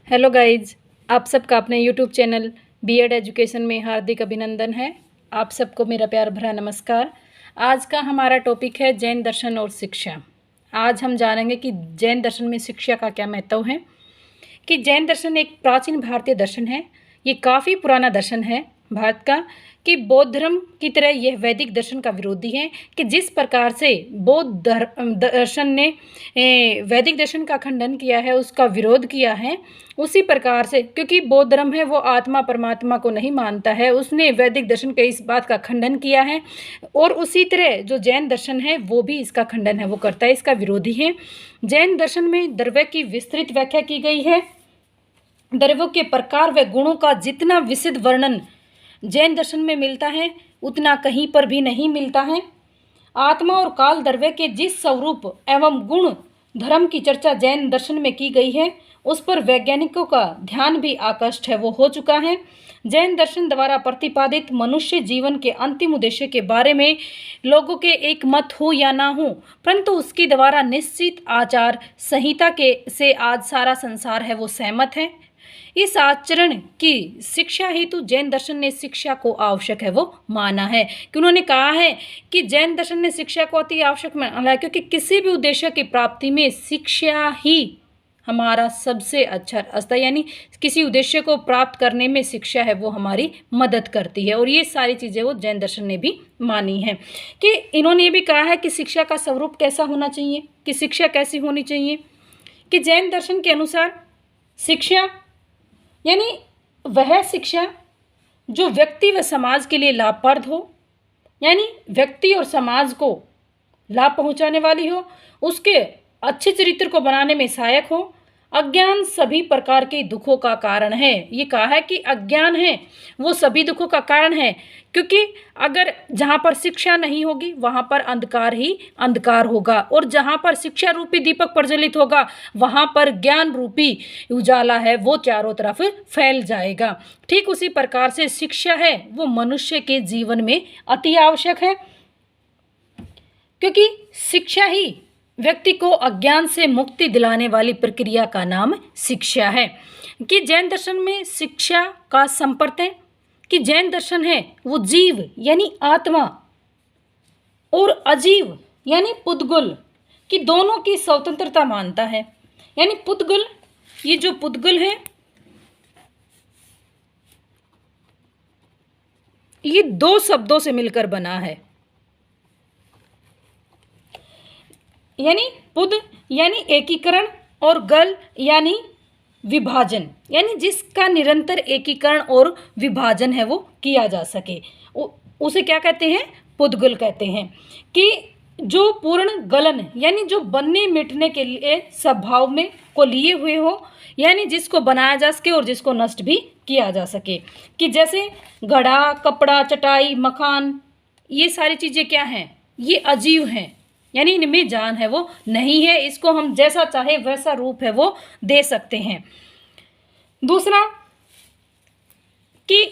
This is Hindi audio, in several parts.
हेलो गाइज, आप सबका अपने यूट्यूब चैनल बीएड एजुकेशन में हार्दिक अभिनंदन है। आप सबको मेरा प्यार भरा नमस्कार। आज का हमारा टॉपिक है जैन दर्शन और शिक्षा। आज हम जानेंगे कि जैन दर्शन में शिक्षा का क्या महत्व है। कि जैन दर्शन एक प्राचीन भारतीय दर्शन है। ये काफ़ी पुराना दर्शन है भारत का। कि बौद्ध धर्म की तरह यह वैदिक दर्शन का विरोधी है। कि जिस प्रकार से बौद्ध दर्शन ने वैदिक दर्शन का खंडन किया है, उसका विरोध किया है, उसी प्रकार से क्योंकि बौद्ध धर्म है वो आत्मा परमात्मा को नहीं मानता है, उसने वैदिक दर्शन के इस बात का खंडन किया है। और उसी तरह जो जैन दर्शन है वो भी इसका खंडन है, वो करता है, इसका विरोधी है। जैन दर्शन में द्रव्य की विस्तृत व्याख्या की गई है। द्रव्यों के प्रकार व गुणों का जितना विशद वर्णन जैन दर्शन में मिलता है उतना कहीं पर भी नहीं मिलता है। आत्मा और काल द्रव्य के जिस स्वरूप एवं गुण धर्म की चर्चा जैन दर्शन में की गई है उस पर वैज्ञानिकों का ध्यान भी आकृष्ट है, वो हो चुका है। जैन दर्शन द्वारा प्रतिपादित मनुष्य जीवन के अंतिम उद्देश्य के बारे में लोगों के एक मत हो या ना हो, परंतु उसके द्वारा निश्चित आचार संहिता के से आज सारा संसार है वो सहमत है। इस आचरण की शिक्षा हेतु जैन दर्शन ने शिक्षा को आवश्यक है वो माना है। कि उन्होंने कहा है कि जैन दर्शन ने शिक्षा को अति आवश्यक माना है, क्योंकि किसी भी उद्देश्य की प्राप्ति में शिक्षा ही हमारा सबसे अच्छा रास्ता, यानी किसी उद्देश्य को प्राप्त करने में शिक्षा है वो हमारी मदद करती है। और ये सारी चीज़ें वो जैन दर्शन ने भी मानी है। कि इन्होंने ये भी कहा है कि शिक्षा का स्वरूप कैसा होना चाहिए, कि शिक्षा कैसी होनी चाहिए। कि जैन दर्शन के अनुसार शिक्षा यानी वह शिक्षा जो व्यक्ति व समाज के लिए लाभप्रद हो, यानी व्यक्ति और समाज को लाभ पहुंचाने वाली हो, उसके अच्छे चरित्र को बनाने में सहायक हो। अज्ञान सभी प्रकार के दुखों का कारण है। ये कहा है कि अज्ञान है वो सभी दुखों का कारण है, क्योंकि अगर जहाँ पर शिक्षा नहीं होगी वहाँ पर अंधकार ही अंधकार होगा, और जहाँ पर शिक्षा रूपी दीपक प्रज्वलित होगा वहाँ पर ज्ञान रूपी उजाला है वो चारों तरफ फैल जाएगा। ठीक उसी प्रकार से शिक्षा है वो मनुष्य के जीवन में अति आवश्यक है, क्योंकि शिक्षा ही व्यक्ति को अज्ञान से मुक्ति दिलाने वाली प्रक्रिया का नाम शिक्षा है। कि जैन दर्शन में शिक्षा का संपर्क है। कि जैन दर्शन है वो जीव यानी आत्मा और अजीव यानी पुद्गल की दोनों की स्वतंत्रता मानता है। यानी पुद्गल, ये जो पुद्गल है ये दो शब्दों से मिलकर बना है। यानी पुद यानी एकीकरण और गल यानी विभाजन, यानी जिसका निरंतर एकीकरण और विभाजन है वो किया जा सके उसे क्या कहते हैं, पुद्गल कहते हैं। कि जो पूर्ण गलन यानी जो बनने मिटने के लिए स्वभाव में को लिए हुए हो, यानी जिसको बनाया जा सके और जिसको नष्ट भी किया जा सके। कि जैसे घड़ा, कपड़ा, चटाई, मकान, ये सारी चीज़ें क्या हैं, ये अजीव हैं, यानी इनमें जान है वो नहीं है, इसको हम जैसा चाहे वैसा रूप है वो दे सकते हैं। दूसरा कि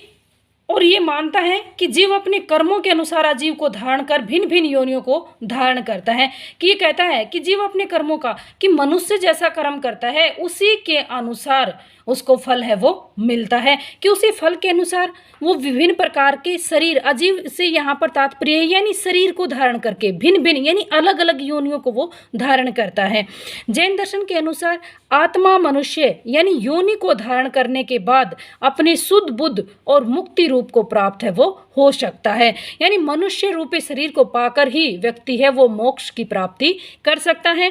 और ये मानता है कि जीव अपने कर्मों के अनुसार अजीव को धारण कर भिन्न भिन्न योनियों को धारण करता है। कि ये कहता है कि जीव अपने कर्मों का, कि मनुष्य जैसा कर्म करता है उसी के अनुसार उसको फल है वो मिलता है। कि उसी फल के अनुसार वो विभिन्न प्रकार के शरीर, अजीव से यहाँ पर तात्पर्य है यानी शरीर को धारण करके भिन्न भिन्न यानी अलग अलग योनियों को वो धारण करता है। जैन दर्शन के अनुसार आत्मा मनुष्य यानी योनि को धारण करने के बाद अपने शुद्ध बुद्ध और मुक्ति रूप को प्राप्त है वो हो सकता है। यानी मनुष्य रूपी शरीर को पाकर ही व्यक्ति है वो मोक्ष की प्राप्ति कर सकता है,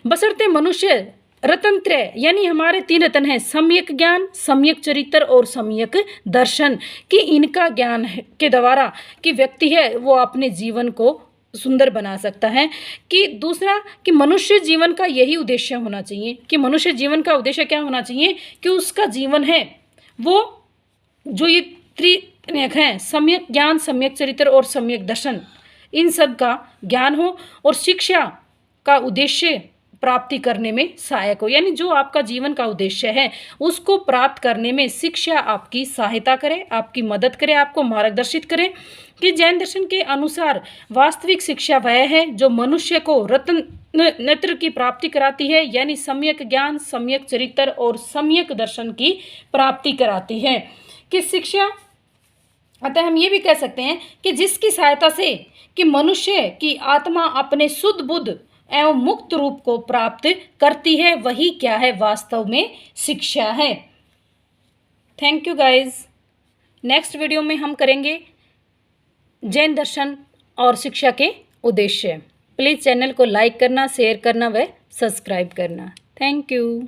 बशर्ते मनुष्य रतनत्रय यानी हमारे 3 रतन हैं, सम्यक ज्ञान, सम्यक चरित्र और सम्यक दर्शन। कि इनका ज्ञान के द्वारा कि व्यक्ति है वो अपने जीवन को सुंदर बना सकता है। कि दूसरा कि मनुष्य जीवन का यही उद्देश्य होना चाहिए। कि मनुष्य जीवन का उद्देश्य क्या होना चाहिए, कि उसका जीवन है वो जो ये त्रिनेक हैं, सम्यक ज्ञान, सम्यक चरित्र और सम्यक दर्शन, इन सब का ज्ञान हो। और शिक्षा का उद्देश्य प्राप्ति करने में सहायक हो, यानी जो आपका जीवन का उद्देश्य है उसको प्राप्त करने में शिक्षा आपकी सहायता करे, आपकी मदद करे, आपको मार्गदर्शित करे। कि जैन दर्शन के अनुसार वास्तविक शिक्षा वह है जो मनुष्य को रत्न नेत्र की प्राप्ति कराती है, यानी सम्यक ज्ञान, सम्यक चरित्र और सम्यक दर्शन की प्राप्ति कराती है। कि शिक्षा, अतः हम ये भी कह सकते हैं कि जिसकी सहायता से कि मनुष्य की आत्मा अपने शुद्ध बुद्ध एवं मुक्त रूप को प्राप्त करती है, वही क्या है, वास्तव में शिक्षा है। Thank you guys. Next video में हम करेंगे जैन दर्शन और शिक्षा के उद्देश्य। प्लीज़ चैनल को लाइक करना, शेयर करना व सब्सक्राइब करना। Thank you.